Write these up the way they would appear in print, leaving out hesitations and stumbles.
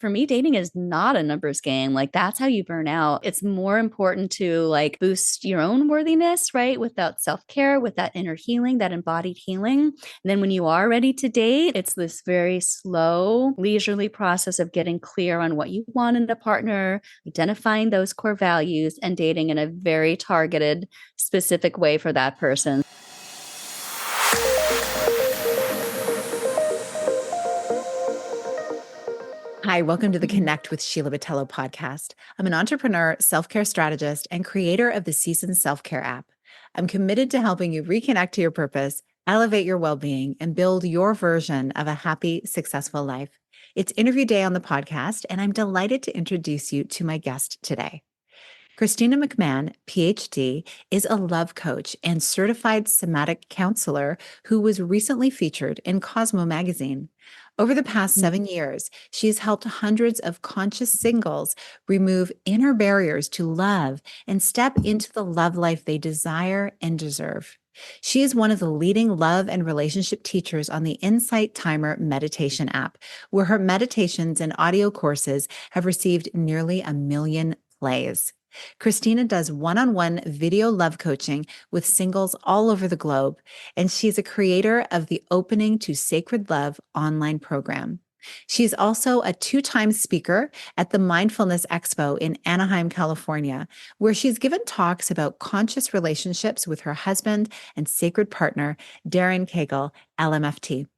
for me, dating is not a numbers game. Like that's how you burn out. It's more important to like boost your own worthiness, right? With that self-care, with that inner healing, that embodied healing. And then when you are ready to date, it's this very slow, leisurely process of getting clear on what you want in a partner, identifying those core values, and dating in a very targeted, specific way for that person. Hi, welcome to the Connect with Sheila Botello podcast. I'm an entrepreneur, self-care strategist, and creator of the Season Self-Care app. I'm committed to helping you reconnect to your purpose, elevate your well-being, and build your version of a happy, successful life. It's interview day on the podcast, and I'm delighted to introduce you to my guest today. Christina McMahon, Ph.D., is a love coach and certified somatic counselor who was recently featured in Cosmo magazine. Over the past 7 years, she has helped hundreds of conscious singles remove inner barriers to love and step into the love life they desire and deserve. She is one of the leading love and relationship teachers on the Insight Timer meditation app, where her meditations and audio courses have received nearly 1 million plays. Christina does one-on-one video love coaching with singles all over the globe, and she's a creator of the Opening to Sacred Love online program. She's also a 2-time speaker at the Mindfulness Expo in Anaheim, California, where she's given talks about conscious relationships with her husband and sacred partner, Darren Cagle, LMFT.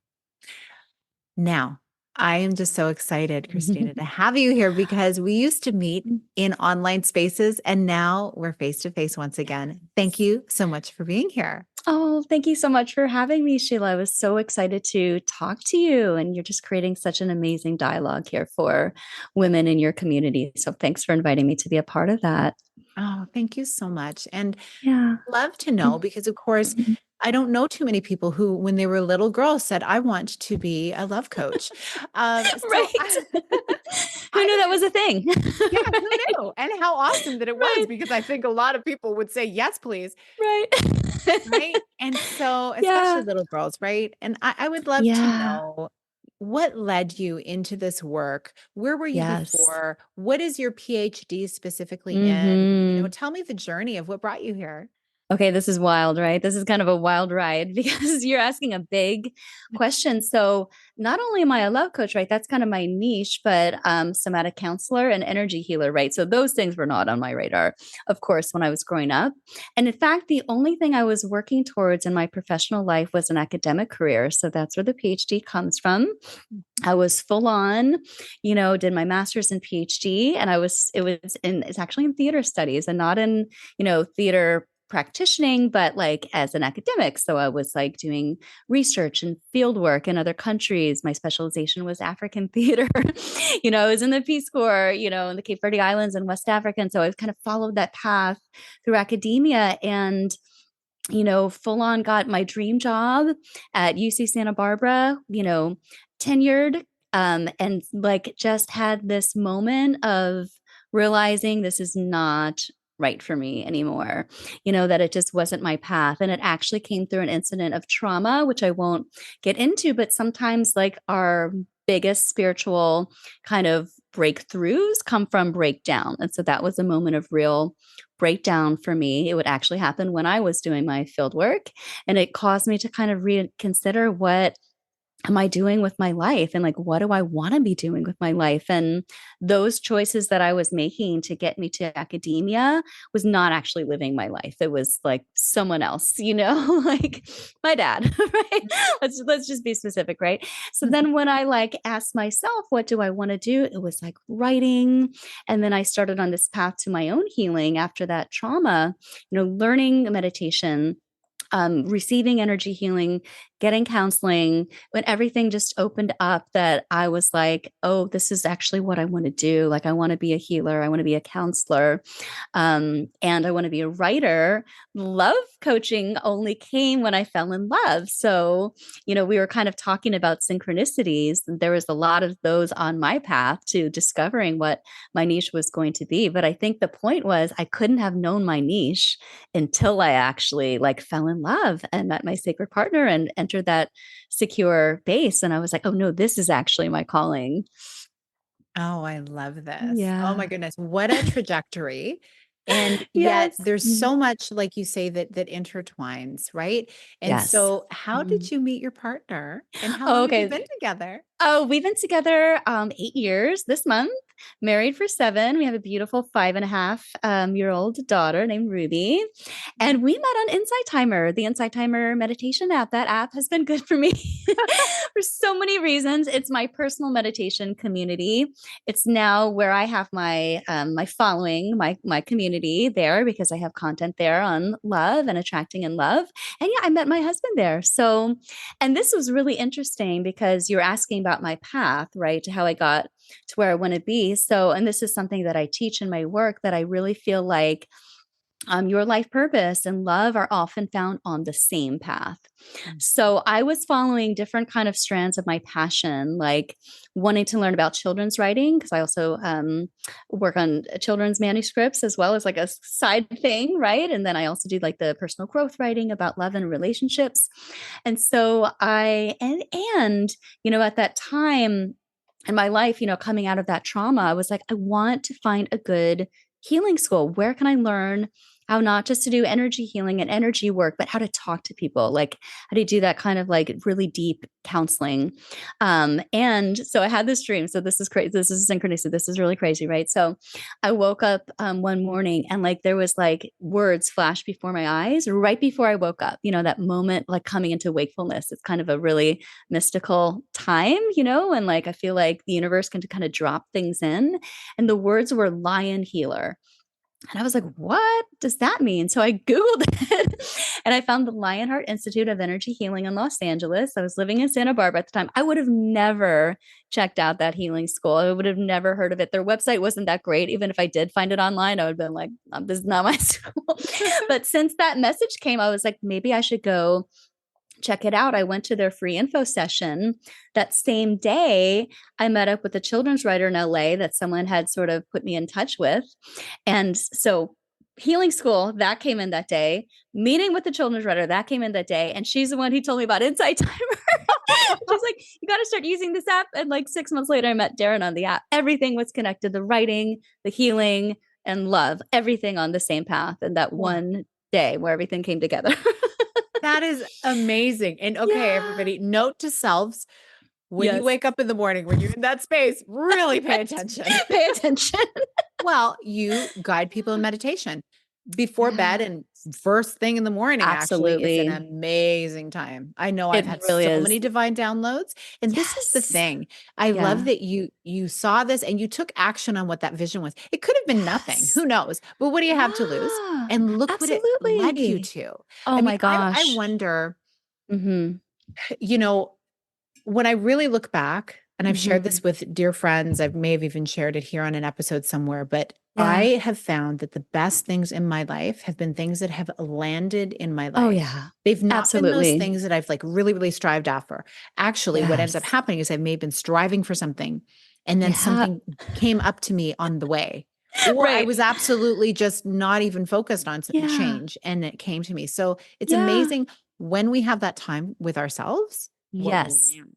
Now, I am just so excited, Christina, to have you here because we used to meet in online spaces and now we're face to face once again. Thank you so much for being here. Oh, thank you so much for having me, Sheila. I was so excited to talk to you, and you're just creating such an amazing dialogue here for women in your community. So thanks for inviting me to be a part of that. Oh, thank you so much. And Yeah. love to know because, of course, I don't know too many people who, when they were little girls, said, I want to be a love coach. Right. Who knew that was a thing? Yeah, who knew? And how awesome that it was, Right. because I think a lot of people would say, yes, please. Right. Right. And so, especially Yeah. little girls, right? And I would love to Yeah. know what led you into this work. Where were you Yes. before? What is your PhD specifically in? Hmm. Tell me the journey of what brought you here. Okay, this is wild, right? This is kind of a wild ride because you're asking a big question. So, not only am I a love coach, right? That's kind of my niche, but somatic counselor and energy healer, right? So those things were not on my radar, of course, when I was growing up. And in fact, the only thing I was working towards in my professional life was an academic career. So that's where the PhD comes from. I was full on, did my master's and PhD, and it's actually in theater studies and not in, theater practicing, but like as an academic. So I was like doing research and field work in other countries. My specialization was African theater. I was in the Peace Corps, in the Cape Verde Islands and West Africa. And so I've kind of followed that path through academia and full on got my dream job at UC Santa Barbara, tenured, and like just had this moment of realizing this is not right for me anymore, that it just wasn't my path. And it actually came through an incident of trauma, which I won't get into, but sometimes like our biggest spiritual kind of breakthroughs come from breakdown. And so that was a moment of real breakdown for me. It would actually happen when I was doing my field work. And it caused me to kind of reconsider, what am I doing with my life? And like, what do I want to be doing with my life? And those choices that I was making to get me to academia was not actually living my life. It was like someone else, like my dad, right? Let's just be specific, right? So then when I like asked myself, what do I want to do? It was like writing. And then I started on this path to my own healing after that trauma, learning meditation, receiving energy healing, getting counseling, when everything just opened up, that I was like, oh, this is actually what I want to do. Like, I want to be a healer. I want to be a counselor. And I want to be a writer. Love coaching only came when I fell in love. So, we were kind of talking about synchronicities. There was a lot of those on my path to discovering what my niche was going to be. But I think the point was I couldn't have known my niche until I actually like fell in love and met my sacred partner and entered that secure base. And I was like, oh no, this is actually my calling. Oh, I love this. Oh my Yeah. goodness, what a trajectory. And yet Yes. there's Mhm. so much, like you say, that intertwines, right? And Yes. so how did Mhm. you meet your partner and how long have you Okay. been together? Oh, we've been together 8 years this month, married for 7. We have a beautiful 5.5 year old daughter named Ruby. And we met on Insight Timer, the Insight Timer meditation app. That app has been good for me for so many reasons. It's my personal meditation community. It's now where I have my following, my community there because I have content there on love and attracting in love. And yeah, I met my husband there. So and this was really interesting because you're asking about my path, right? To how I got to where I want to be. So, and this is something that I teach in my work that I really feel like your life purpose and love are often found on the same path. Mm. So I was following different kind of strands of my passion, like wanting to learn about children's writing because I also work on children's manuscripts as well as like a side thing, right? And then I also do like the personal growth writing about love and relationships. And so and at that time in my life, coming out of that trauma, I was like, I want to find a good healing school. Where can I learn how not just to do energy healing and energy work, but how to talk to people, like how to do that kind of like really deep counseling. And so I had this dream. So this is crazy. This is synchronicity. This is really crazy, right? So I woke up one morning and like there was like words flashed before my eyes right before I woke up. That moment like coming into wakefulness. It's kind of a really mystical time, and like I feel like the universe can kind of drop things in. And the words were lion healer. And I was like, what does that mean? So I Googled it and I found the Lionheart Institute of Energy Healing in Los Angeles. I was living in Santa Barbara at the time. I would have never checked out that healing school. I would have never heard of it. Their website wasn't that great. Even if I did find it online, I would have been like, this is not my school. But since that message came, I was like, maybe I should go check it out. I went to their free info session. That same day, I met up with a children's writer in LA that someone had sort of put me in touch with. And so healing school that came in that day, meeting with the children's writer that came in that day. And she's the one who told me about Insight Timer. She's like, you got to start using this app. And like 6 months later, I met Darren on the app. Everything was connected, the writing, the healing, and love, everything on the same path. And that Wow. one day where everything came together. That is amazing. And okay, Yeah. everybody, note to selves when you Yes. wake up in the morning, when you're in that space, really pay attention. Pay attention. Well, you guide people in meditation before bed Yeah. and first thing in the morning actually is an Absolutely. amazing time. I know I've It had really so is. many divine downloads, and this is the Yes. thing. I love Yeah. that you saw this and you took action on what that vision was. It could have been nothing. Yes. Who knows? But what do you have to lose? Yeah. And look what it led you Absolutely. to. Oh I mean, my I gosh. wonder, Mm-hmm. you know, when I really look back, and I've shared Mm-hmm. this with dear friends, I may have even shared it here on an episode somewhere, but Yeah. I have found that the best things in my life have been things that have landed in my Oh life. yeah. They've not been those Absolutely. things that I've like really, really strived after. Actually, what ends up Yes. happening is I may have been striving for something, and then Yeah. something came up to me on the way. Or I Right. was absolutely just not even focused on Yeah. change and it came to me. So it's Yeah. amazing when we have that time with ourselves, what will Yes. land.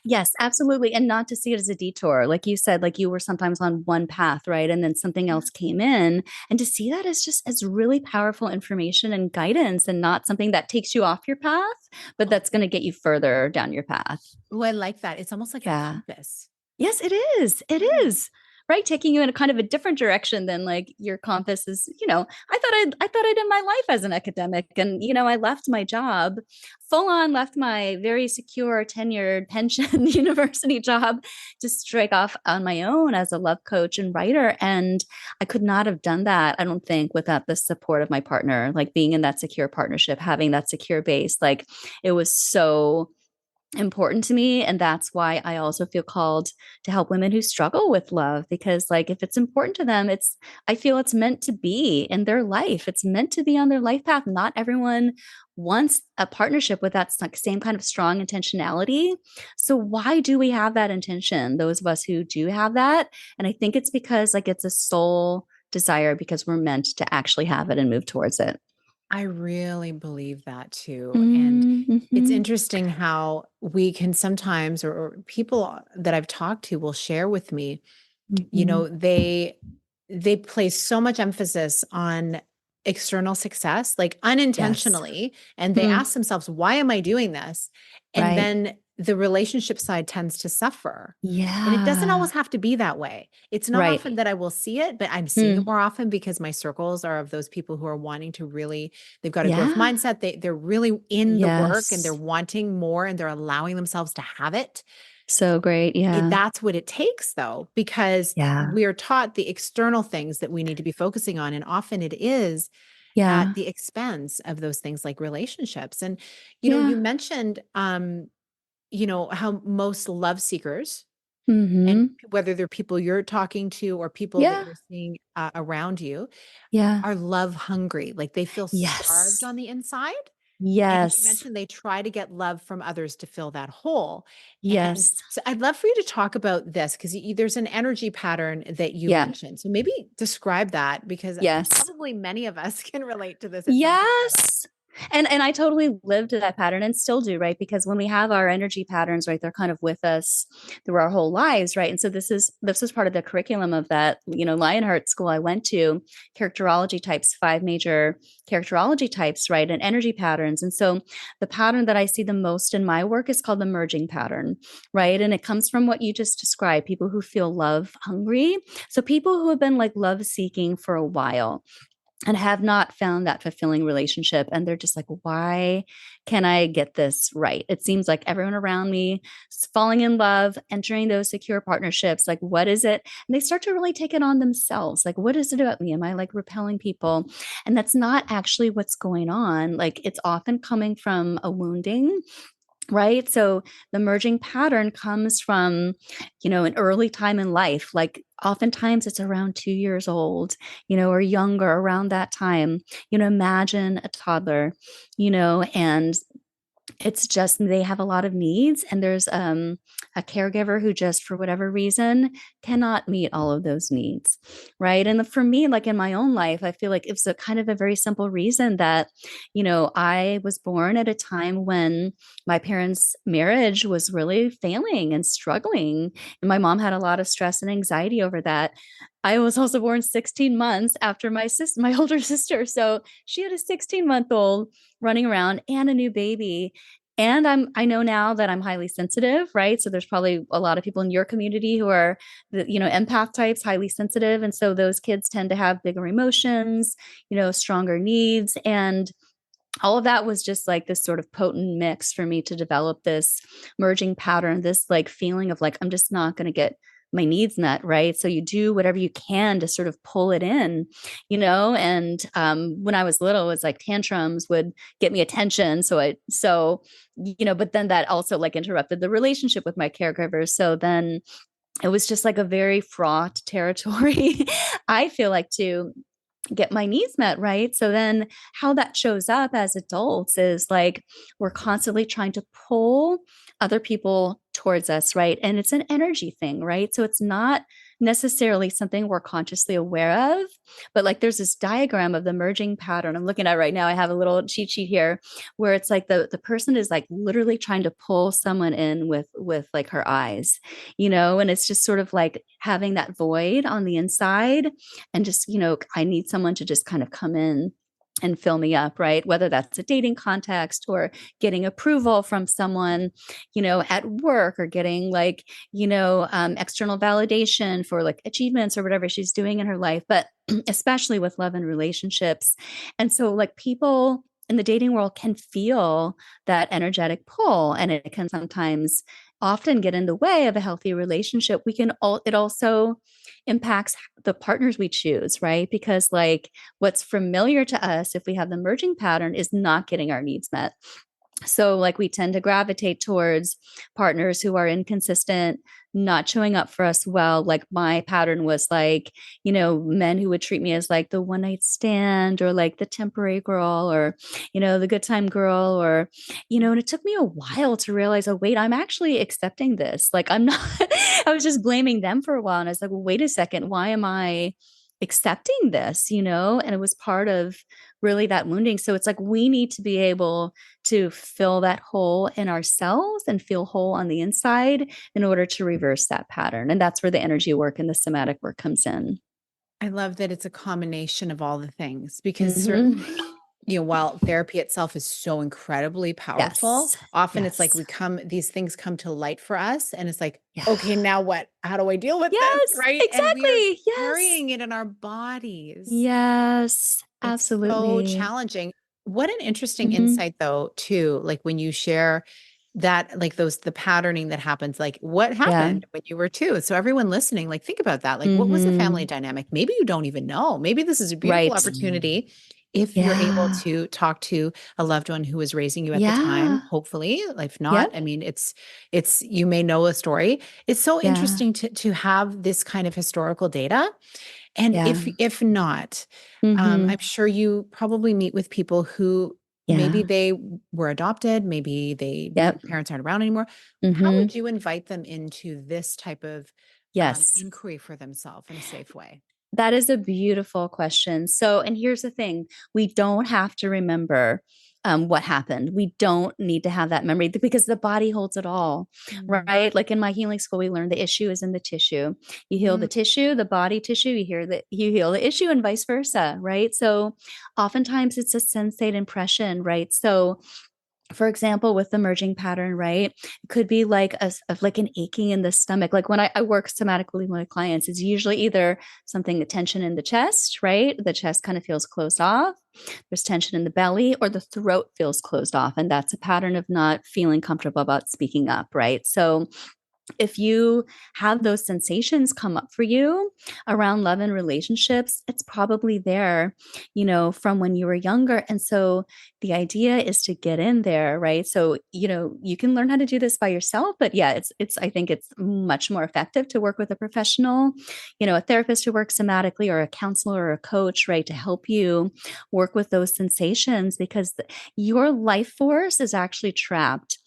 Yes, absolutely. And not to see it as a detour. Like you said, like you were sometimes on one path, right? And then something else came in. And to see that as just as really powerful information and guidance and not something that takes you off your path, but Oh, that's going to get you further down your path. oh, I like that. It's almost like a Yeah. compass. Yes, it is. It Yeah. is. Right, taking you in a kind of a different direction than like your compass is, I thought I did my life as an academic and I left my job, full on left my very secure tenured pension university job to strike off on my own as a love coach and writer. And I could not have done that, I don't think, without the support of my partner, like being in that secure partnership, having that secure base. Like it was so important to me, and that's why I also feel called to help women who struggle with love, because like if it's important to them, I feel it's meant to be in their life, it's meant to be on their life path. Not everyone wants a partnership with that like same kind of strong intentionality. So why do we have that intention, those of us who do have that? And I think it's because like it's a soul desire, because we're meant to actually have it and move towards it. I really believe that too. And it's Mm-hmm. interesting how we can sometimes, or people that I've talked to will share with me, you Mm-hmm. know, they place so much emphasis on external success, like Yes. unintentionally, and they Mm, ask themselves, why am I doing this? And right. then the relationship side tends to suffer. And it doesn't Yeah. always have to be that way. It's not Right. often that I will see it, but I'm seeing it Mm, more often because my circles are of those people who are wanting to really, they've got a growth yeah. mindset. They're really in the work and they're Yes. wanting more and they're allowing themselves to have it. So great. Yeah. That's what it takes though, because Yeah. we're taught the external things that we need to be focusing on. And often it is at Yeah. the expense of those things like relationships. And, you know, Yeah. you mentioned, you know, how most love seekers, and Mm-hmm. whether they're people you're talking to or people that Yeah. you're seeing around you, Yeah. are love hungry. Like they feel starved Yes. on the inside. And you Yes. mentioned they try to get love from others to fill that hole. And Yes. so I'd love for you to talk about this because there's an energy pattern that you Yeah. mentioned. So maybe describe that because Yes. probably many of us can relate to this at some point in our life. Yes. And I totally lived that pattern and still do, right? Because when we have our energy patterns, right, they're kind of with us through our whole lives, right? And so this is part of the curriculum of that, Lionheart school I went to, characterology types, 5 major characterology types, right? And energy patterns. And so the pattern that I see the most in my work is called the merging pattern, right? And it comes from what you just described, people who feel love hungry. So people who have been like love seeking for a while and have not found that fulfilling relationship. And they're just like, why can I get this right? It seems like everyone around me is falling in love, entering those secure partnerships. Like, what is it? And they start to really take it on themselves. Like, what is it about me? Am I like repelling people? And that's not actually what's going on. Like, it's often coming from a wounding, right? So the merging pattern comes from, an early time in life. Like oftentimes it's around 2 years old, or younger around that time. Imagine a toddler, and it's just they have a lot of needs, and there's a caregiver who just for whatever reason cannot meet all of those needs, right? And for me, like in my own life, I feel like it's a kind of a very simple reason that I was born at a time when my parents marriage was really failing and struggling, and my mom had a lot of stress and anxiety over that. I was also born 16 months after my older sister, so she had a 16-month-old running around and a new baby. And I know now that I'm highly sensitive, right? So there's probably a lot of people in your community who are empath types, highly sensitive. And so those kids tend to have bigger emotions, stronger needs. And all of that was just like this sort of potent mix for me to develop this merging pattern, this like feeling of like, I'm just not going to get my needs met, right? So you do whatever you can to sort of pull it in, and when I was little, it was like tantrums would get me attention. But then that also like interrupted the relationship with my caregivers. So then it was just like a very fraught territory, I feel like, to get my needs met, right? So then how that shows up as adults is like we're constantly trying to pull other people towards us, right? And it's an energy thing, right? So it's not necessarily something we're consciously aware of, but like there's this diagram of the merging pattern I'm looking at right now. I have a little cheat sheet here where it's like the person is like literally trying to pull someone in with like her eyes, and it's just sort of like having that void on the inside, and just I need someone to just kind of come in and fill me up, right? Whether that's a dating context or getting approval from someone, at work, or getting like, external validation for like achievements or whatever she's doing in her life, but especially with love and relationships. And so like people in the dating world can feel that energetic pull, and it can sometimes often get in the way of a healthy relationship. It also impacts the partners we choose, right? Because like what's familiar to us if we have the merging pattern is not getting our needs met. So like we tend to gravitate towards partners who are inconsistent, not showing up for us well. Like my pattern was like, men who would treat me as like the one night stand, or like the temporary girl, or, the good time girl, or, and it took me a while to realize, oh, wait, I'm actually accepting this. Like I'm not, I was just blaming them for a while. And I was like, well, wait a second, why am I accepting this, and it was part of really that wounding. So it's like we need to be able to fill that hole in ourselves and feel whole on the inside in order to reverse that pattern. And that's where the energy work and the somatic work comes in. I love that it's a combination of all the things because Hmm. certainly, while therapy itself is so incredibly powerful, Yes. often it's like Yes. these things come to light for us and it's like, Yeah. okay, now what? How do I deal with this? Yes. Right. And we are Exactly. Yes. carrying it in our bodies. Yes. It's so Absolutely. challenging. What an interesting Hmm. insight though, too, like when you share that, like the patterning that happens, like what Yeah. happened when you were two. So everyone listening, like think about that. Like what was the family Hmm. dynamic? Maybe you don't even know. Maybe this is a beautiful Right. opportunity if you're able Yeah. to talk to a loved one who was raising you at the time, Yeah. hopefully. If not, Yep. I mean, it's you may know a story. It's so Yeah. interesting to have this kind of historical data. And Yeah. if not, Hmm. I'm sure you probably meet with people who maybe Yeah. they were adopted, maybe their Yep. parents aren't around anymore. How Hmm. would you invite them into this type of Yes. inquiry for themselves in a safe way? That is a beautiful question. So, and here's the thing, we don't have to remember what happened. We don't need to have that memory because the body holds it all, Mm. right? Like in my healing school, we learned the issue is in the tissue. You heal Mm. the tissue, the body tissue, you heal the issue, and vice versa, right? So, oftentimes it's a sensate impression, right? So, for example, with the merging pattern, right? It could be like like an aching in the stomach. Like when I work somatically with my clients, it's usually either something, a tension in the chest, right? The chest kind of feels closed off. There's tension in the belly, or the throat feels closed off. And that's a pattern of not feeling comfortable about speaking up, right? So if you have those sensations come up for you around love and relationships, it's probably there, from when you were younger. And so the idea is to get in there, right? So, you can learn how to do this by yourself, but yeah, I think it's much more effective to work with a professional, a therapist who works somatically, or a counselor or a coach, right? To help you work with those sensations, because your life force is actually trapped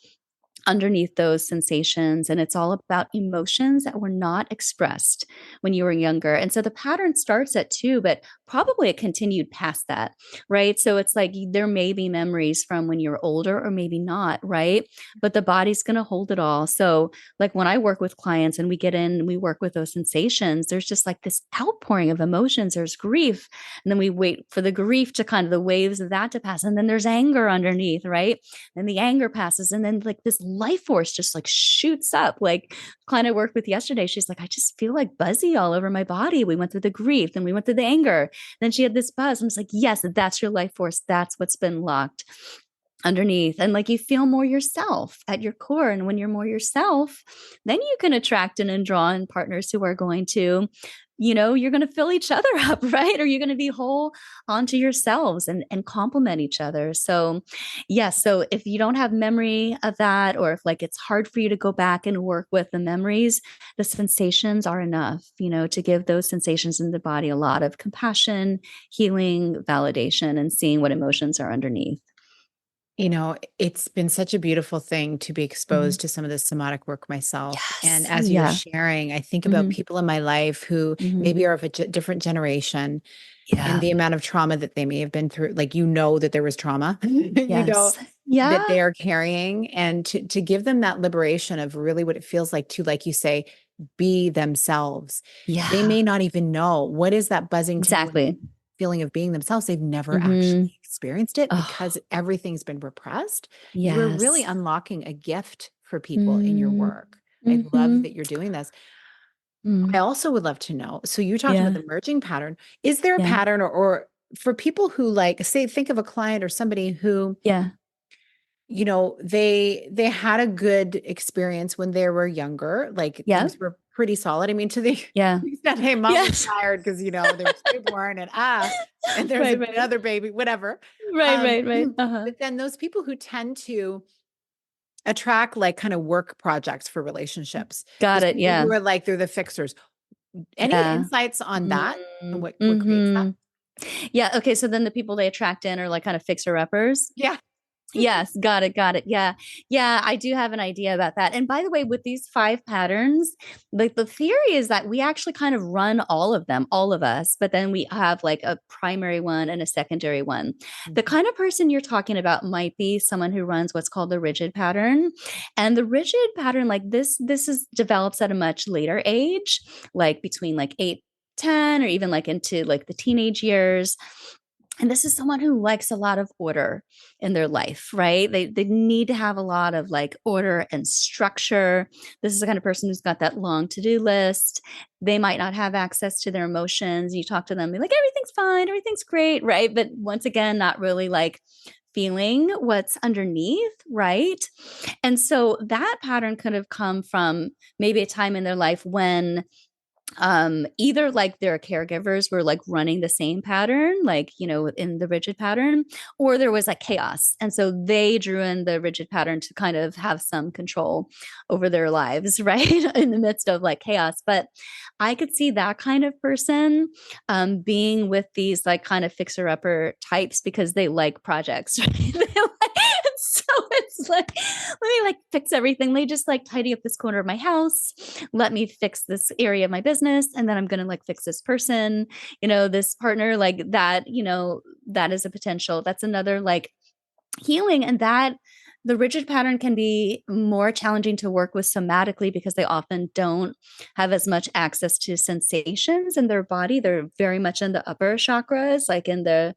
underneath those sensations. And it's all about emotions that were not expressed when you were younger. And so the pattern starts at 2, but probably it continued past that, right? So it's like there may be memories from when you're older or maybe not, right? But the body's going to hold it all. So, like when I work with clients and we get in and we work with those sensations, there's just like this outpouring of emotions. There's grief. And then we wait for the grief to kind of the waves of that to pass. And then there's anger underneath, right? And the anger passes, and then like this life force just like shoots up. Like client I worked with yesterday, she's like, I just feel like buzzy all over my body. We went through the grief, then we went through the anger, then she had this buzz. I'm just like, yes, that's your life force. That's what's been locked underneath. And like you feel more yourself at your core, and when you're more yourself, then you can attract and draw in partners who are going to, you're going to fill each other up, right? Or you're going to be whole onto yourselves and complement each other. So yes, so if you don't have memory of that, or if like it's hard for you to go back and work with the memories, the sensations are enough, to give those sensations in the body a lot of compassion, healing, validation, and seeing what emotions are underneath. It's been such a beautiful thing to be Mhm. exposed to some of this somatic work myself. And Yes. as you were Yeah. sharing, I think about Hmm. people in my life who Hmm. maybe are of a different generation and Yeah. the amount of trauma that they may have been through. Like, that there was trauma, Yes. that Yeah. they're carrying. And to give them that liberation of really what it feels like to, like you say, be themselves. They Yeah. may not even know what is that buzzing tingling Exactly. feeling of being themselves. They've never Hmm. actually experienced it because Oh, everything's been repressed. You are really yes. unlocking a gift for people in your Mm-hmm. work. I love that you're doing this. I Mm. also would love to know. So you talked about Yeah. the merging pattern. Is there a Yeah. pattern or for people who like, say, think of a client or somebody who, Yeah. they had a good experience when they were younger, like Yeah. things were pretty solid. I mean, to the Yeah. extent, hey, mom was Yes. tired because, there was newborn and there's Right. Right. another baby, whatever. Right. Right. Right. Uh-huh. But then those people who tend to attract like kind of work projects for relationships, Got those it. people Yeah. who are like, they're the fixers. Any Yeah. insights on that and what creates that? Mm-hmm. Yeah. Okay. So then the people they attract in are like kind of fixer uppers. Yeah. Yes, got it, got it. Yeah. Yeah, I do have an idea about that. And by the way, with these 5 patterns, like the theory is that we actually kind of run all of them, all of us, but then we have like a primary one and a secondary one. The Mhm. kind of person you're talking about might be someone who runs what's called the rigid pattern. And the rigid pattern, like this is develops at a much later age, like between like 8, 10, or even like into like the teenage years. And this is someone who likes a lot of order in their life, right? They need to have a lot of like order and structure. This is the kind of person who's got that long to-do list. They might not have access to their emotions. You talk to them, they're like, everything's fine, everything's great, right? But once again, not really like feeling what's underneath, right? And so that pattern could have come from maybe a time in their life when either like their caregivers were like running the same pattern, like in the rigid pattern, or there was like chaos, and so they drew in the rigid pattern to kind of have some control over their lives, right? In the midst of like chaos. But I could see that kind of person being with these like kind of fixer upper types because they like projects, right? So it's like, let me like fix everything. They just like tidy up this corner of my house. Let me fix this area of my business. And then I'm going to like fix this person, this partner, like that, that is a potential. That's another like healing. And that the rigid pattern can be more challenging to work with somatically because they often don't have as much access to sensations in their body. They're very much in the upper chakras, like in the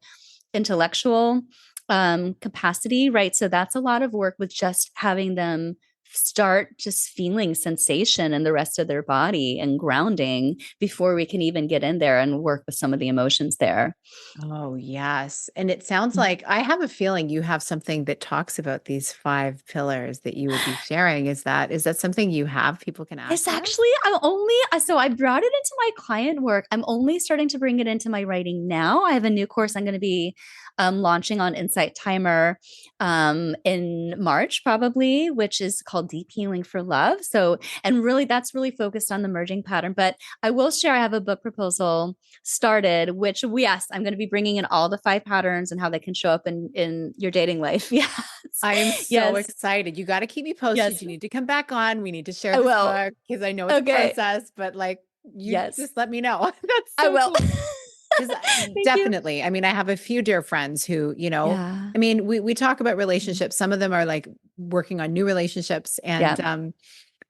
intellectual capacity, right? So that's a lot of work with just having them start just feeling sensation in the rest of their body and grounding before we can even get in there and work with some of the emotions there. Oh, yes. And it sounds like I have a feeling you have something that talks about these 5 pillars that you would be sharing. Is that something you have people can It's access? actually, I'm only, so I brought it into my client work. I'm only starting to bring it into my writing now. I have a new course I'm going to be launching on Insight Timer in March, probably, which is called Deep Healing for Love. So, and really, that's really focused on the merging pattern. But I will share, I have a book proposal started, which, yes, I'm going to be bringing in all the 5 patterns and how they can show up in your dating life. Yes. I am so Yes. excited. You got to keep me posted. Yes. You need to come back on. We need to share I this will. book because I know it's a Okay. process, but like you Yes. just let me know. That's I so will. cool. Because Thank you. definitely, I mean, I have a few dear friends who, Yeah. I mean, we talk about Mhm. relationships. Some of them are like working on new relationships Yeah.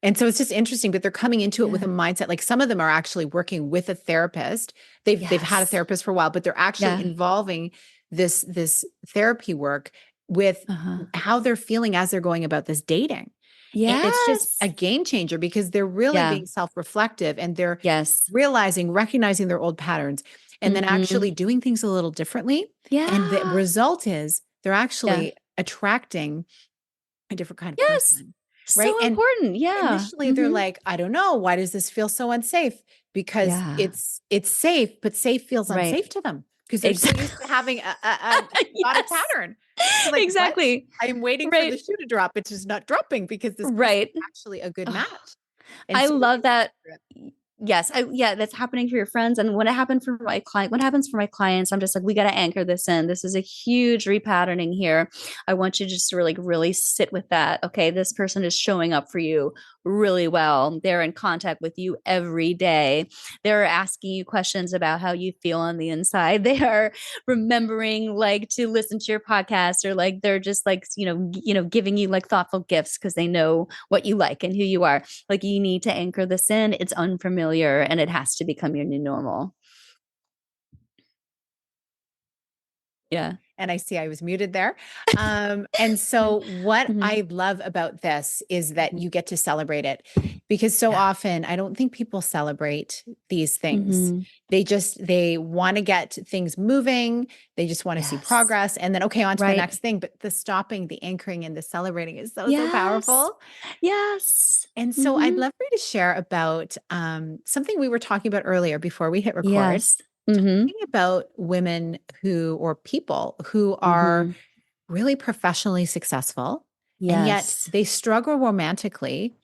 and so it's just interesting, but they're coming into it with a Yeah. mindset. Like some of them are actually working with a therapist. They've had a Yes. therapist for a while, but they're actually Yeah. involving this therapy work with Uh-huh. how they're feeling as they're going about this dating. And it's just a Yes. game changer because they're really Yeah. being self-reflective and they're Yes. recognizing their old patterns and then Hmm. actually doing things a little differently. And the Yeah. result is they're Yeah. actually attracting a different kind of Yes. person. Right. So And important. Yeah. initially they're Hmm. like, I don't know, why does this feel so unsafe? Because Yeah. it's safe, but safe feels Right. unsafe to them because they're so used Exactly. to having a not a Yes. pattern. They're like, what? Exactly. I'm waiting for the Right. shoe to drop. It's just not dropping because this person Right. is actually a good Oh, match. And I so we're love going that. through it. Yes, yeah, that's happening for your friends. And when it happened for my client, what happens for my clients, I'm just like, we got to anchor this in. This is a huge repatterning here. I want you just to really sit with that. Okay, this person is showing up for you really well. They're in contact with you every day. They're asking you questions about how you feel on the inside. They are remembering like to listen to your podcast, or like they're just like, giving you like thoughtful gifts because they know what you like and who you are. Like you need to anchor this in. It's unfamiliar and it has to become your new normal. Yeah. And I see I was muted there. And Yeah. so what Mhm. I love about this is that Mhm. you get to celebrate it because so Yeah. often I don't think people celebrate these things. Hmm. They want to get things moving. They just want to see Yes. progress and then, okay, on to the Right. next thing. But the stopping, the anchoring, and the celebrating is so, so Yes. powerful. Yes. And so I'd Hmm. love for you to share about something we were talking about earlier before we hit record, Yes. Hmm. talking about women who, or people who are Hmm. really professionally successful, and yet Yes. they struggle romantically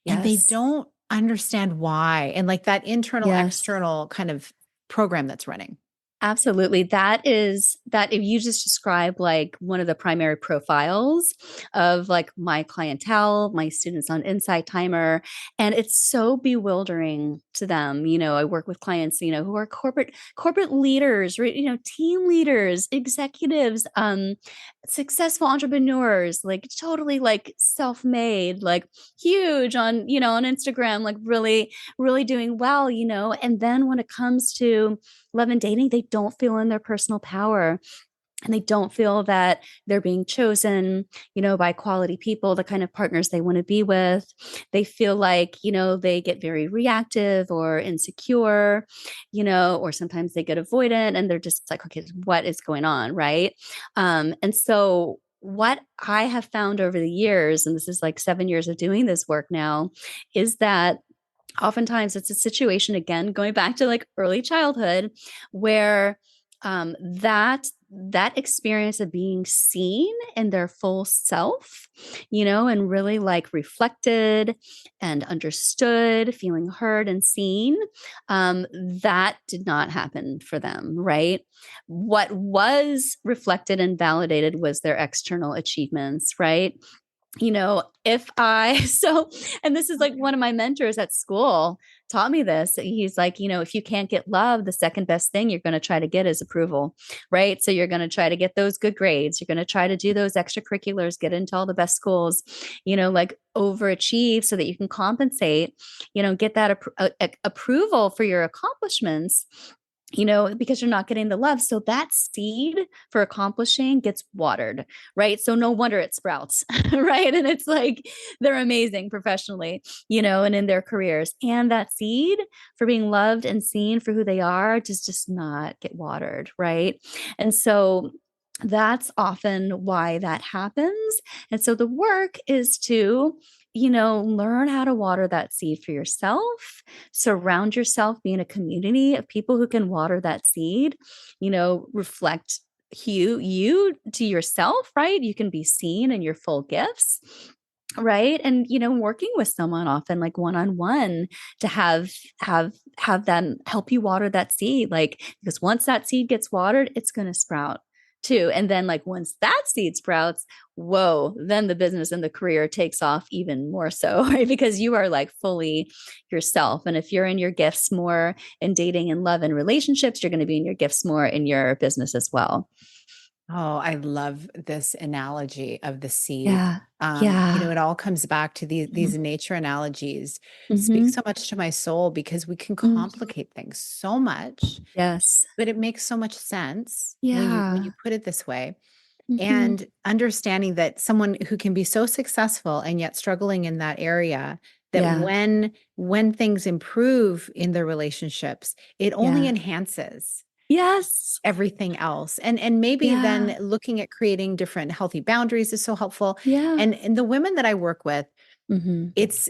and they Yes. don't understand why. And like that internal, Yes. external kind of program that's running. Absolutely. That if you just describe like one of the primary profiles of like my clientele, my students on Insight Timer, and it's so bewildering to them. I work with clients, who are corporate leaders, right? Team leaders, executives, successful entrepreneurs, like totally like self-made, like huge on Instagram, like really, really doing well, and then when it comes to love and dating, they don't feel in their personal power and they don't feel that they're being chosen, by quality people, the kind of partners they want to be with. They feel like, they get very reactive or insecure, or sometimes they get avoidant and they're just like, okay, what is going on? Right. And so what I have found over the years, and this is like 7 years of doing this work now, is that oftentimes it's a situation, again going back to like early childhood, where that experience of being seen in their full self, and really like reflected and understood, feeling heard and seen, that did not happen for them, right? What was reflected and validated was their external achievements, right? If I, so, and this is like one of my mentors at school taught me this. He's like, if you can't get love, the second best thing you're going to try to get is approval, right? So you're going to try to get those good grades. You're going to try to do those extracurriculars, get into all the best schools, like overachieve so that you can compensate, get that approval for your accomplishments, because you're not getting the love. So that seed for accomplishing gets watered, right? So no wonder it sprouts, right? And it's like they're amazing professionally, and in their careers. And that seed for being loved and seen for who they are just not get watered, right? And so that's often why that happens. And so the work is to, learn how to water that seed for yourself, surround yourself, be in a community of people who can water that seed, reflect you to yourself, right? You can be seen in your full gifts. Right. And, working with someone often like one-on-one to have them help you water that seed. Like, because once that seed gets watered, it's going to sprout too. And then like once that seed sprouts, whoa, then the business and the career takes off even more so, right? Because you are like fully yourself. And if you're in your gifts more in dating and love and relationships, you're going to be in your gifts more in your business as well. Oh, I love this analogy of the seed. Yeah. Yeah. It all comes back to these nature analogies speak Mm-hmm. so much to my soul because we can Mm-hmm. complicate things so much, Yes. but it makes so much sense when you Yeah. put it this way. Mm-hmm. And understanding that someone who can be so successful and yet struggling in that area, that Yeah. when things improve in their relationships, it only Yeah. enhances Yes. everything else. And maybe Yeah. then looking at creating different healthy boundaries is so helpful. Yeah. And the women that I work with, Mm-hmm. it's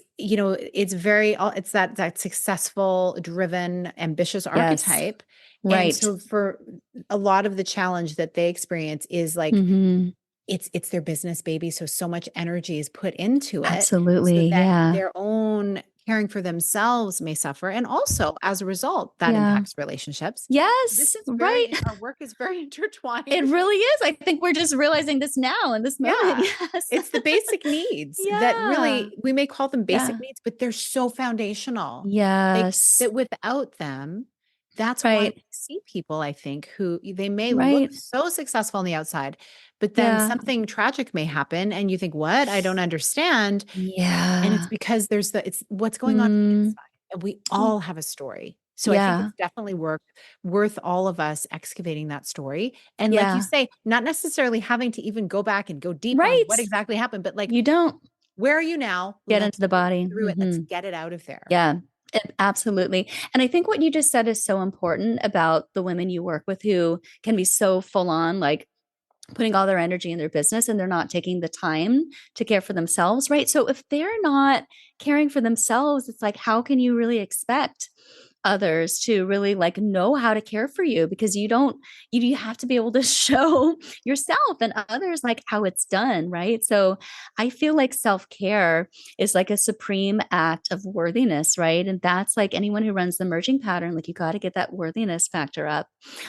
very it's that successful, driven, ambitious Yes. archetype. And Right. so for a lot of the challenge that they experience is like Mm-hmm. it's their business baby, so much energy is put into it so Absolutely. that Yeah. their own caring for themselves may suffer, and also as a result that Yeah. impacts relationships. This Yes. is Right. very our work is very It intertwined. really is. I think we're just realizing this now in this moment. Yeah. Yes. It's the basic needs that Yeah. really we may call them basic Yeah. needs, but they're so foundational. Like Yes. that without them, that's why we Right. see people, I think, who they may look Right. so successful on the outside, but then Yeah. something tragic may happen and you think, "What? I don't understand." And it's Yeah. because it's what's going on Mm. inside. And we all have a story. So I think Yeah. it's definitely worth all of us excavating that story. And like you Yeah. say, not necessarily having to even go back and go deep on Right. what exactly happened, but like, You don't where are you now? get Let's into the work body. through it. Let's Hmm. get it out of there. Yeah, absolutely. And I think what you just said is so important about the women you work with who can be so full on, like putting all their energy in their business and they're not taking the time to care for themselves, right? So if they're not caring for themselves, it's like, how can you really expect others to really like know how to care for you, because you have to be able to show yourself and others like how it's done, right? So I feel like self-care is like a supreme act of worthiness, right? And that's like anyone who runs the merging pattern, like you got to get that worthiness factor up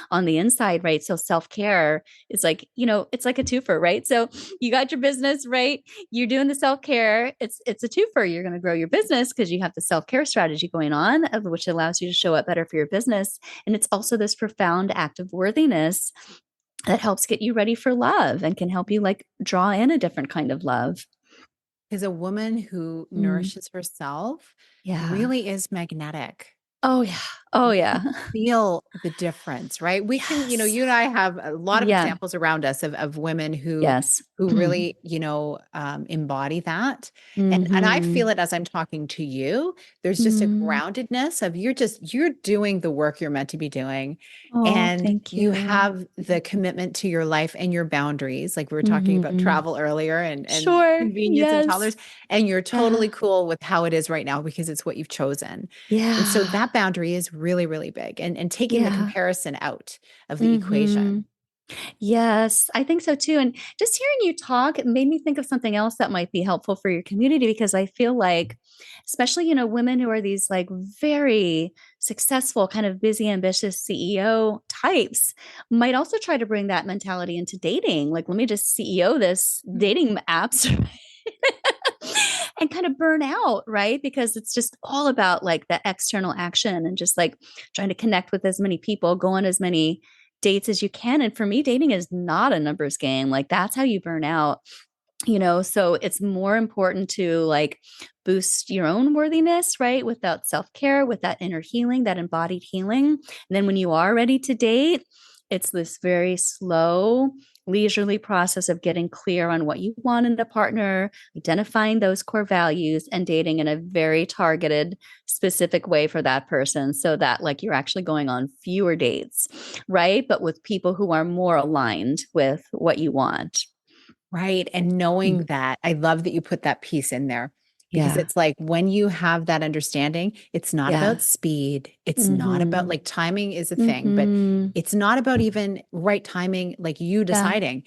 on the inside, right? So self-care is like, it's like a twofer, right? So you got your business, right? You're doing the self-care. It's a twofer. You're going to grow your business because you have the self-care strategy going on, which allows you to show up better for your business. And it's also this profound act of worthiness that helps get you ready for love and can help you like draw in a different kind of love. Because a woman who Mm, nourishes herself yeah. really is magnetic. Oh yeah. Oh You yeah. can feel the difference, right? We can, Yes. you and I have a lot of Yeah. examples around us of women Yes. who really, embody that. And I feel Mm-hmm. it as I'm talking to you. There's just a Mm. groundedness of you're doing the work you're meant to be doing. Oh, And thank you you. have the commitment to your life and your boundaries. Like we were talking about Mm-hmm. travel earlier and Sure. convenience and Yes. toddlers. And you're Yeah. totally cool with how it is right now because it's what you've chosen. And so Yeah. that boundary is really, really big and taking the Yeah. comparison out of the Mm-hmm. equation. Yes, I think so too. And just hearing you talk, it made me think of something else that might be helpful for your community, because I feel like, especially, women who are these like very successful, kind of busy, ambitious CEO types might also try to bring that mentality into dating. Like, let me just CEO this dating apps. And kind of burn out, right? Because it's just all about like the external action and just like trying to connect with as many people, go on as many dates as you can. And for me, dating is not a numbers game. Like that's how you burn out, so it's more important to like boost your own worthiness, right? Without self-care, with that inner healing, that embodied healing. And then when you are ready to date, it's this very slow, leisurely process of getting clear on what you want in a partner, identifying those core values, and dating in a very targeted, specific way for that person, so that like you're actually going on fewer dates, right? But with people who are more aligned with what you want. Right. And knowing that, I love that you put that piece in there because Yeah. it's like when you have that understanding, it's not Yeah. about speed. It's not about Mhm. like timing is a thing, but Mhm. it's not about even right timing, like you Yeah. deciding.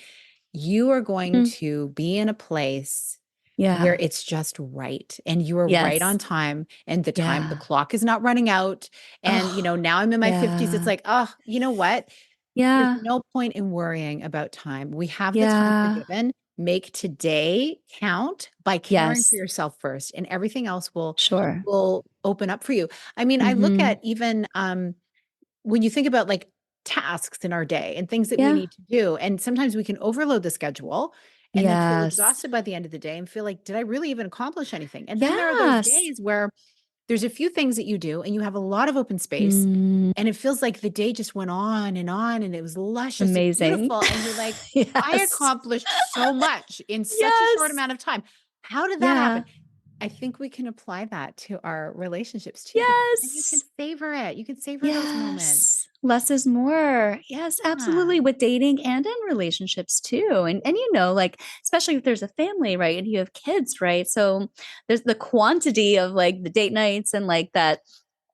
You are going Mm. to be in a place where Yeah. it's just right and you are right on Yes. time and the Yeah. clock is not running out. And, Oh, now I'm in my 50s. It's yeah. like, oh, you know what? There's Yeah. no point in worrying about time. We have the time Yeah. forgiven. Make today count by caring for Yes. yourself first, and everything else Sure. will open up for you. I mean, I look Mhm. at even when you think about like tasks in our day and things that we Yeah. need to do, and sometimes we can overload the schedule and then feel Yes. exhausted by the end of the day and feel like, did I really even accomplish anything? And then there are those Yes. days where there's a few things that you do and you have a lot of open space Mm. and it feels like the day just went on and it was luscious and Amazing. beautiful. And you're like, I Yes. accomplished so much in such a short Yes. amount of time. How did that Yeah. happen? I think we can apply that to our relationships too, because then you can Yes. savor it. You can savor those moments. Yes. Less is more. Yes, Yeah. absolutely. With dating and in relationships too. And like, especially if there's a family, right? And you have kids, right? So there's the quantity of like the date nights and like that,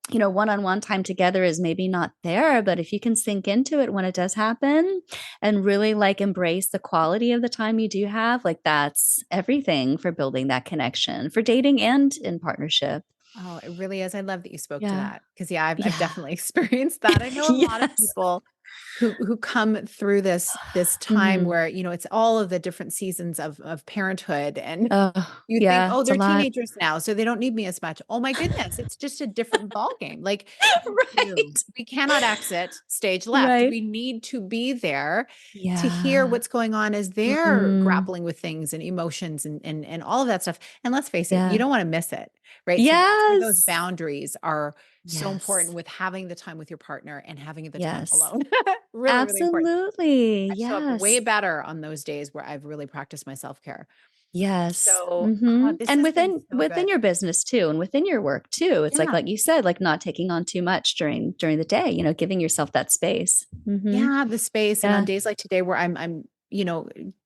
one-on-one time together is maybe not there, but if you can sink into it when it does happen and really like embrace the quality of the time you do have, like that's everything for building that connection for dating and in partnership. Oh, it really is. I love that you spoke to Yeah. that because yeah, I've Yeah. definitely experienced that. I know a lot of Yes. people who come through this time Mhm. where, it's all of the different seasons of parenthood and Oh, you think, yeah, "Oh, it's a they're lot. teenagers now, so they don't need me as much." Oh my goodness, it's just a different ballgame. Like, we do. Right. We cannot exit stage left. Right. We need to be there to hear Yeah. what's going on as they're Mm. grappling with things and emotions and all of that stuff. And let's face it, you Yeah. don't wanna miss it, right? So that's where those Yes. boundaries are so important Yes. with having the time with your partner and having the time Yes. alone. Really, really important. Absolutely. I show up way Yes. better on those days where I've really practiced my self-care. Yes. So, Mhm. this And has been so within good. your business too, and within your work too. It's Yeah. like you said, like not taking on too much during the day, giving yourself that space. Mhm. Yeah, the space and on Yeah. days like today where I'm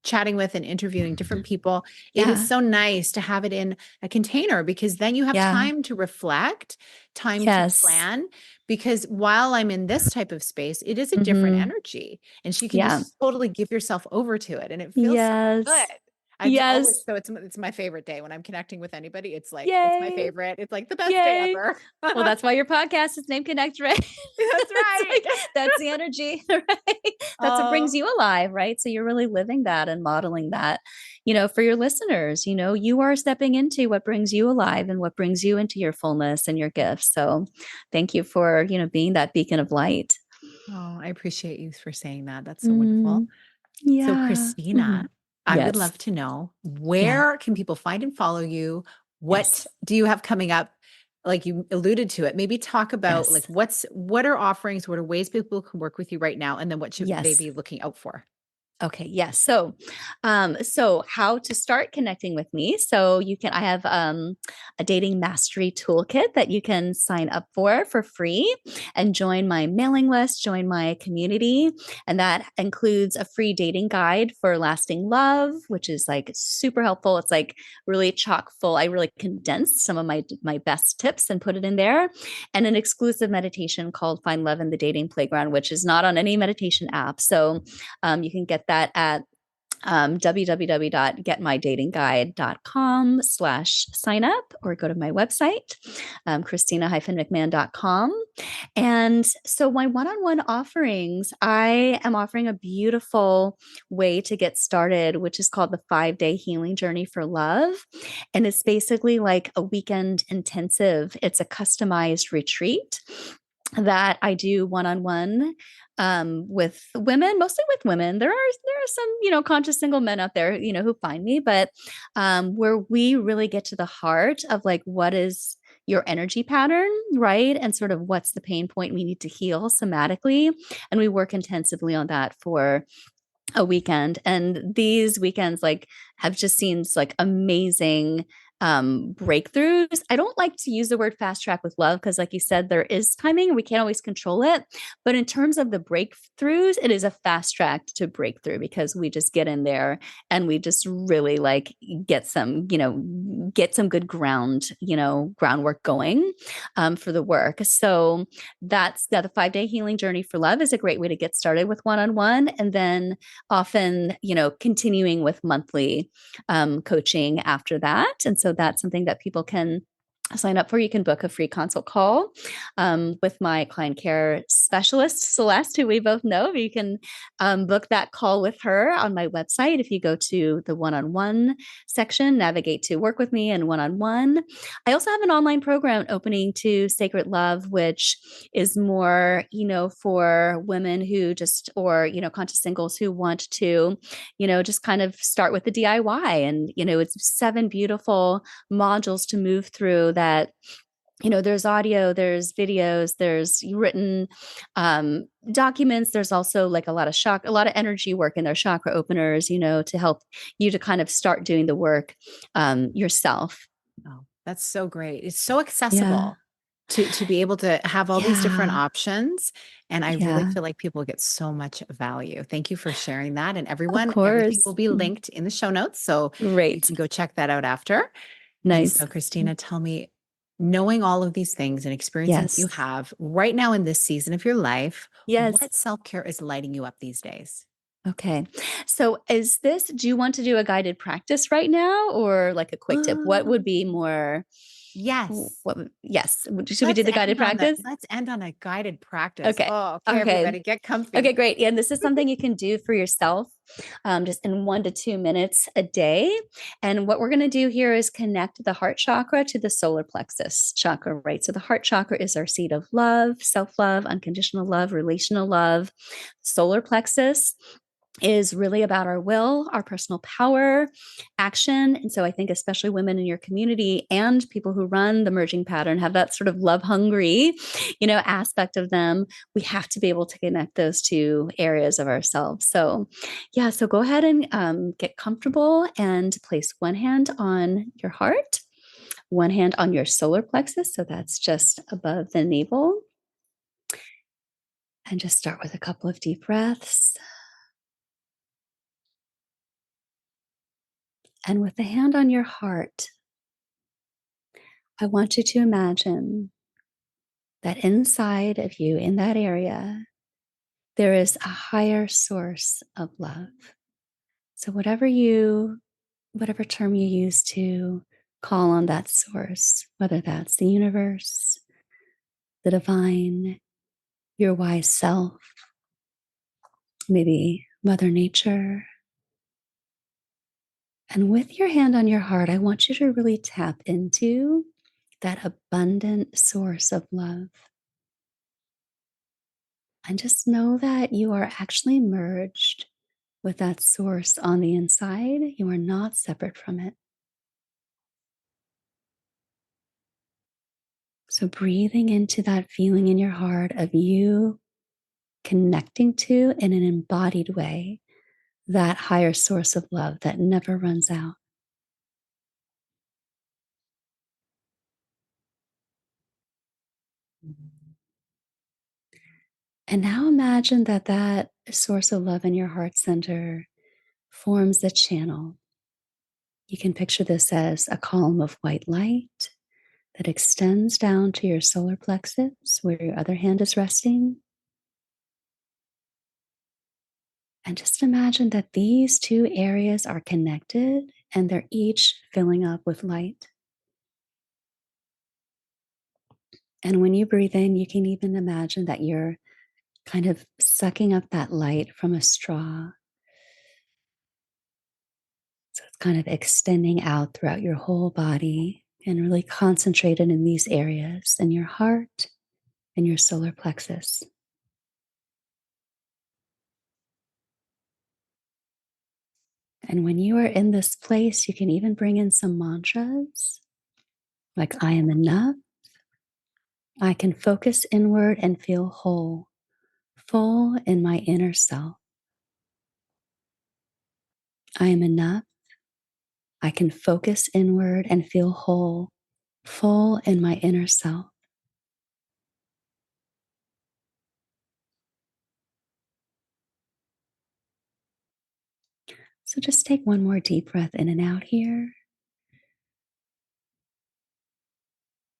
chatting with and interviewing different people, it is Yeah. so nice to have it in a container, because then you have Yeah. time to reflect, time to Yes. plan. Because while I'm in this type of space, it is a different Hmm. energy, and you can Yeah. just totally give yourself over to it. And it feels so good. Yes. I've always, Yes. so it's my favorite day when I'm connecting with anybody. It's like, it's my Yay. favorite. It's like the best day Yay. ever. Well, that's why your podcast is named Connect, right? That's It's right. like that's the energy, right? That's what brings Oh, you alive, right? So you're really living that and modeling that, for your listeners. You are stepping into what brings you alive and what brings you into your fullness and your gifts. So thank you for, being that beacon of light. oh, I appreciate you for saying that. That's so wonderful. Mm, So, yeah. Christina, Mhm. I would Yes. love to know, Yeah. where can people find and follow you? What Yes. do you have coming up? Like you alluded to it, maybe talk about like Yes. what are offerings, what are ways people can work with you right now, and then what should they Yes. be looking out for? Okay, yes. So how to start connecting with me. So I have a dating mastery toolkit that you can sign up for free and join my mailing list, join my community. And that includes a free dating guide for lasting love, which is like super helpful. It's like really chock full. I really condensed some of my best tips and put it in there. And an exclusive meditation called Find Love in the Dating Playground, which is not on any meditation app. So you can get that at www.getmydatingguide.com/sign up, or go to my website, Christina-McMahon.com. And so my one-on-one offerings, I am offering a beautiful way to get started, which is called the 5-day healing journey for love. And it's basically like a weekend intensive. It's a customized retreat that I do one-on-one with women, mostly with women. There are some, conscious single men out there, who find me, but where we really get to the heart of like what is your energy pattern, right? And sort of what's the pain point we need to heal somatically. And we work intensively on that for a weekend. And these weekends like have just seen like amazing breakthroughs. I don't like to use the word fast track with love because, like you said, there is timing. We can't always control it. But in terms of the breakthroughs, it is a fast track to breakthrough because we just get in there and we just really like get some good groundwork going for the work. So the 5-day healing journey for love is a great way to get started with one-on-one. And then often, continuing with monthly coaching after that. And so that's something that people can sign up for. You can book a free consult call with my client care specialist, Celeste, who we both know. You can book that call with her on my website. If you go to the one-on-one section, navigate to work with me and one-on-one. I also have an online program opening to Sacred Love, which is more, for women who just, or, conscious singles who want to, just kind of start with the DIY. And, it's 7 beautiful modules to move through that, there's audio, there's videos, there's written documents. There's also like a lot of energy work in their chakra openers, to help you to kind of start doing the work yourself. Oh, that's so great. It's so Yeah. accessible to be able to have all these different Yeah. options. And I really Yeah. feel like people get so much value. Thank you for sharing that. And Of everything will course. be linked in the show notes. So you Great. can go check that out after. And Nice. so, Christina, tell me, knowing all of these things and experiencing what you Yes. have right now in this season of your life, Yes. what self-care is lighting you up these days? Okay. So do you want to do a guided practice right now or like a quick tip? What would be Um, more, yes. yes. Should we do the guided practice? Let's end on a guided practice. Okay. Oh, okay, Okay. everybody, get Okay, comfy. great. Yeah, and this is something you can do for yourself just in 1 to 2 minutes a day. And what we're going to do here is connect the heart chakra to the solar plexus chakra, right? So the heart chakra is our seat of love, self love, unconditional love, relational love. Solar plexus is really about our will, our personal power, action. And so I think especially women in your community and people who run the merging pattern have that sort of love hungry, aspect of them. We have to be able to connect those two areas of ourselves. So yeah, so go ahead and get comfortable and place one hand on your heart, one hand on your solar plexus. So that's just above the navel. And just start with a couple of deep breaths. And with the hand on your heart, I want you to imagine that inside of you, in that area, there is a higher source of love. So whatever term you use to call on that source, whether that's the universe, the divine, your wise self, maybe Mother Nature. And with your hand on your heart, I want you to really tap into that abundant source of love. And just know that you are actually merged with that source on the inside. You are not separate from it. So, breathing into that feeling in your heart of you connecting to, in an embodied way, that higher source of love that never runs out. And now imagine that that source of love in your heart center forms a channel. You can picture this as a column of white light that extends down to your solar plexus, where your other hand is resting. And just imagine that these two areas are connected and they're each filling up with light. And when you breathe in, you can even imagine that you're kind of sucking up that light from a straw. So it's kind of extending out throughout your whole body and really concentrated in these areas in your heart and your solar plexus. And when you are in this place, you can even bring in some mantras like, I am enough. I can focus inward and feel whole, full in my inner self. I am enough. I can focus inward and feel whole, full in my inner self. So just take one more deep breath in and out here.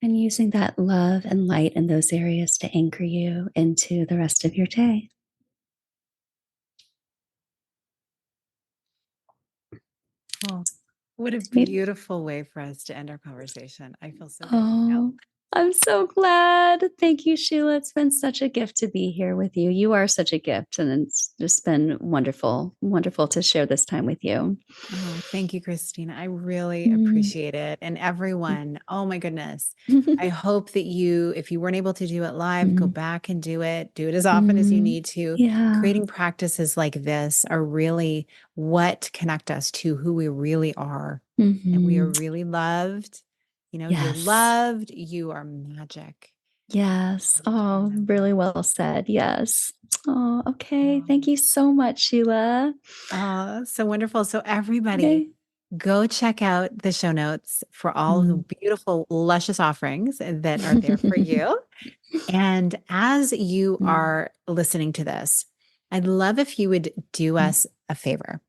And using that love and light in those areas to anchor you into the rest of your day. Oh, what a Maybe. beautiful way for us to end our conversation. I feel so good right now. Oh, I'm so glad. Thank you, Sheila. It's been such a gift to be here with you. You are such a gift, and it's just been wonderful, wonderful to share this time with you. Oh, thank you, Christina. I really Mm. appreciate it. And everyone, oh my goodness. I hope that you, if you weren't able to do it live, go Mm. back and do it as often as you Mm. need to. Yeah. Creating practices like this are really what connect us to who we really are. And we are Mhm. really loved. You know, you're Yes. loved, you are magic. Yes. To Oh, remember. really well said. Yes. Oh, okay. Oh. Thank you so much, Sheila. Oh, so wonderful. So everybody, Okay. go check out the show notes for all the Mm. beautiful, luscious offerings that are there for you. And as you Mm. are listening to this, I'd love if you would do Mm. us a favor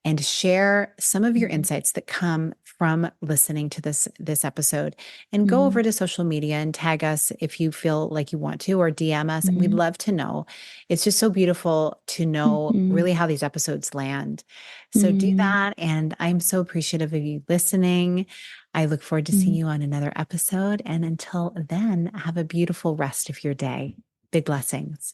and share some of your Mhm. insights that come from listening to this episode, and go over Mhm. to social media and tag us if you feel like you want to, or DM us. We'd Mhm. love to know. It's just so beautiful to know Mhm. really how these episodes land. So do Mhm. that. And I'm so appreciative of you listening. I look forward to seeing Mhm. you on another episode. And until then, have a beautiful rest of your day. Big blessings.